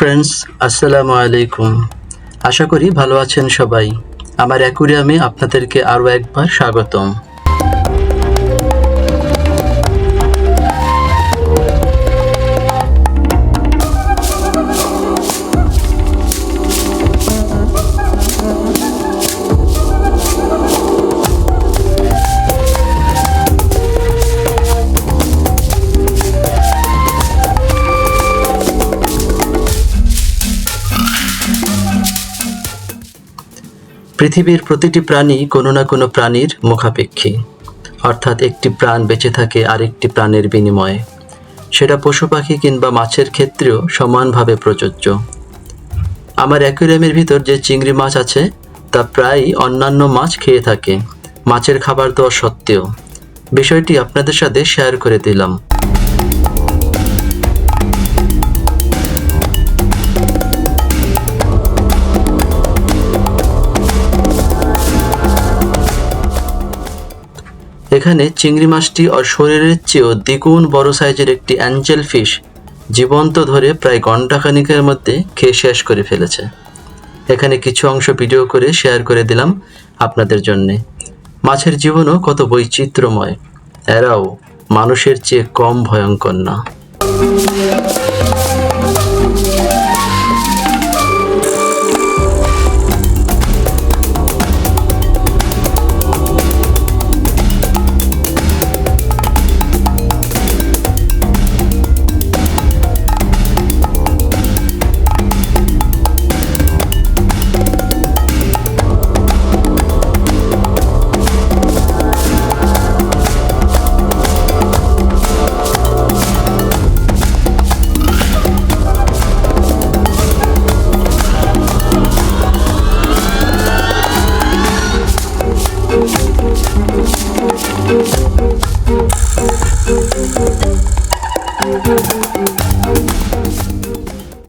Friends, আসসালামু আলাইকুম। আশা করি ভালো আছেন সবাই। আমার অ্যাকুরিয়ামে আপনাদেরকে আরও একবার স্বাগতম। পৃথিবীর প্রতিটি প্রাণী কোনো না কোনো প্রাণীর মুখাপেক্ষী, অর্থাৎ একটি প্রাণ বেঁচে থাকে আরেকটি প্রাণের বিনিময়ে। সেটা পশু পাখি কিংবা মাছের ক্ষেত্রেও সমানভাবে প্রযোজ্য। আমার অ্যাকুরিয়ামের ভিতর যে চিংড়ি মাছ আছে তা প্রায়ই অন্যান্য মাছ খেয়ে থাকে, মাছের খাবার দেওয়া সত্ত্বেও। বিষয়টি আপনাদের সাথে শেয়ার করে দিলাম। এখানে চিংড়ি মাছটি ওর শরীরের চেয়েও দ্বিগুণ বড় সাইজের একটি অ্যাঞ্জেল ফিশ জীবন্ত ধরে প্রায় ঘণ্টাখানিকের মধ্যে খেয়ে শেষ করে ফেলেছে। এখানে কিছু অংশ ভিডিও করে শেয়ার করে দিলাম আপনাদের জন্যে। মাছের জীবনও কত বৈচিত্র্যময়, এরাও মানুষের চেয়ে কম ভয়ঙ্কর না।